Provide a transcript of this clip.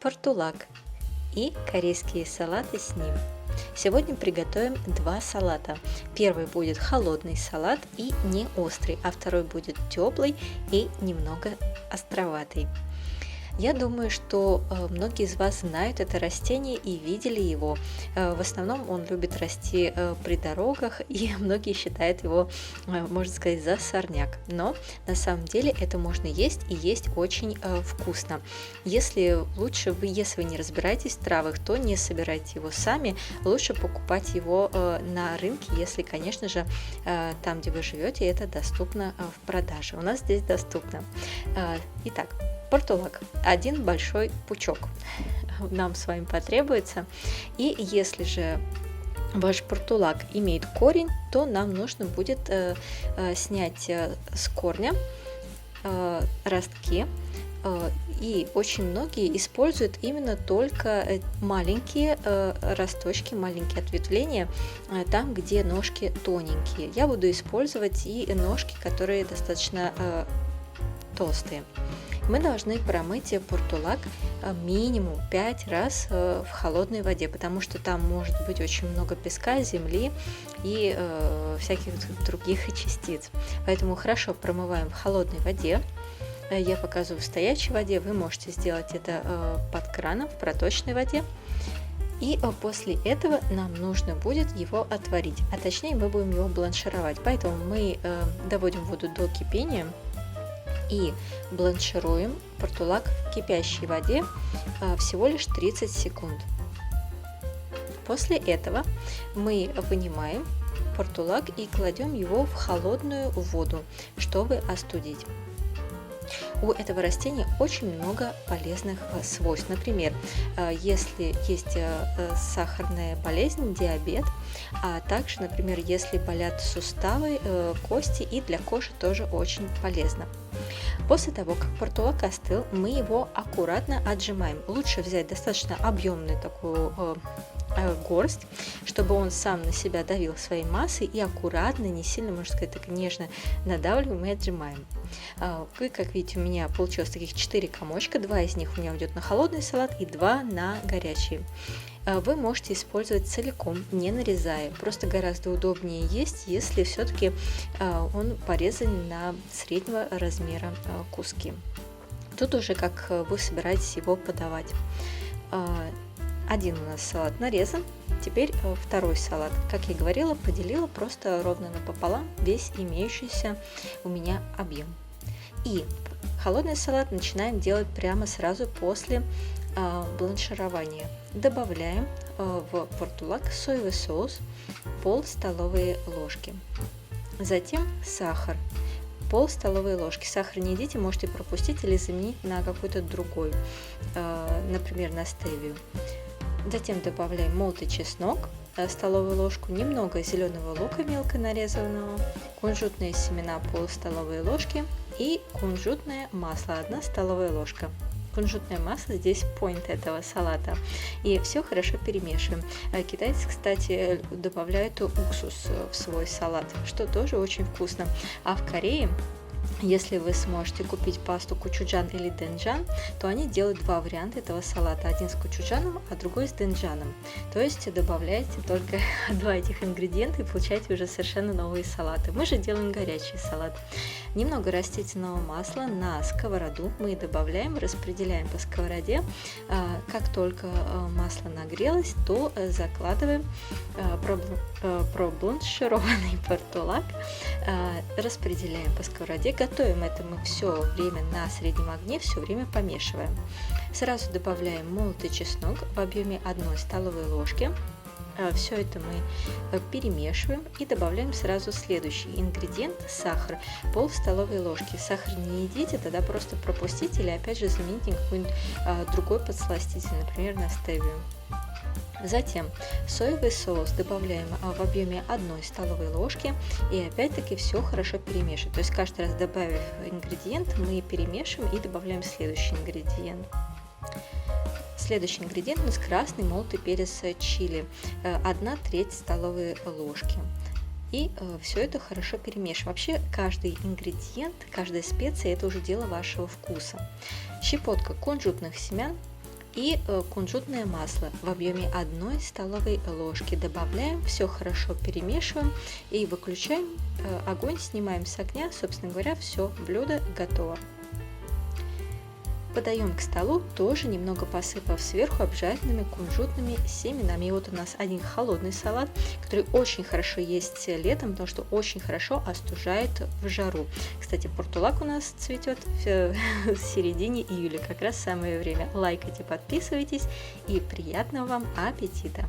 портулак и корейские салаты с ним. Сегодня приготовим два салата. Первый будет холодный салат и не острый, а второй будет теплый и немного островатый. Я думаю, что многие из вас знают это растение и видели его. В основном он любит расти при дорогах, и многие считают его, можно сказать, за сорняк. Но на самом деле это можно есть и есть очень вкусно. Если вы не разбираетесь в травах, то не собирайте его сами. Лучше покупать его на рынке, если, конечно же, там, где вы живете, это доступно в продаже. У нас здесь доступно. Итак, портулак. Один большой пучок нам с вами потребуется. И если же ваш портулак имеет корень, то нам нужно будет снять с корня ростки. И очень многие используют именно только маленькие росточки, маленькие ответвления, там, где ножки тоненькие. Я буду использовать и ножки, которые достаточно толстые. Мы должны промыть портулак минимум 5 раз в холодной воде, потому что там может быть очень много песка, земли и всяких других частиц. Поэтому хорошо промываем в холодной воде. Я показываю в стоячей воде, вы можете сделать это под краном, в проточной воде. И после этого нам нужно будет его отварить, а точнее мы будем его бланшировать. Поэтому мы доводим воду до кипения и бланшируем портулак в кипящей воде всего лишь 30 секунд. После этого мы вынимаем портулак и кладем его в холодную воду, чтобы остудить. У этого растения очень много полезных свойств. Например, если есть сахарная болезнь, диабет, а также, например, если болят суставы, кости, и для кожи тоже очень полезно. После того, как портулак остыл, мы его аккуратно отжимаем. Лучше взять достаточно объемную такую горсть, чтобы он сам на себя давил своей массой, и аккуратно, не сильно, можно сказать, так нежно надавливаем и отжимаем. Вы, как видите, у меня получилось таких 4 комочка, 2 из них у меня уйдет на холодный салат и 2 на горячий. Вы можете использовать целиком, не нарезая, просто гораздо удобнее есть, если все-таки он порезан на среднего размера куски. Тут уже как вы собираетесь его подавать. Один у нас салат нарезан, теперь второй салат. Как я говорила, поделила просто ровно напополам весь имеющийся у меня объем. И холодный салат начинаем делать прямо сразу после бланширования. Добавляем в портулак соевый соус пол столовой ложки. Затем сахар. Пол столовой ложки. Сахар не едите, можете пропустить или заменить на какой-то другой, например, на стевию. Затем добавляем молотый чеснок, столовую ложку, немного зеленого лука мелко нарезанного, кунжутные семена пол столовой ложки и кунжутное масло 1 столовая ложка. Кунжутное масло здесь point этого салата. И все хорошо перемешиваем. Китайцы, кстати, добавляют уксус в свой салат, что тоже очень вкусно. А в Корее, если вы сможете купить пасту кочуджан или денджан, то они делают 2 варианта этого салата. Один с кочуджаном, а другой с денджаном. То есть добавляете только 2 этих ингредиента и получаете уже совершенно новые салаты. Мы же делаем горячий салат. Немного растительного масла на сковороду мы добавляем, распределяем по сковороде. Как только масло нагрелось, то закладываем пробланшированный портулак, распределяем по сковороде. Готовим это мы все время на среднем огне, все время помешиваем. Сразу добавляем молотый чеснок в объеме 1 столовой ложки. Все это мы перемешиваем и добавляем сразу следующий ингредиент – сахар, пол столовой ложки. Сахар не едите, тогда просто пропустите или опять же замените какой-нибудь другой подсластитель, например, на стевию. Затем соевый соус добавляем в объеме 1 столовой ложки и опять-таки все хорошо перемешиваем. То есть каждый раз, добавив ингредиент, мы перемешиваем и добавляем следующий ингредиент. Следующий ингредиент у нас красный молотый перец чили, 1/3 столовой ложки. И все это хорошо перемешиваем. Вообще каждый ингредиент, каждая специя – это уже дело вашего вкуса. Щепотка кунжутных семян, и кунжутное масло в объеме 1 столовой ложки. Добавляем, все хорошо перемешиваем и выключаем огонь, снимаем с огня. Собственно говоря, все, блюдо готово. Подаем к столу, тоже немного посыпав сверху обжаренными кунжутными семенами. И вот у нас один холодный салат, который очень хорошо есть летом, потому что очень хорошо остужает в жару. Кстати, портулак у нас цветет в середине июля, как раз самое время. Лайкайте, подписывайтесь и приятного вам аппетита!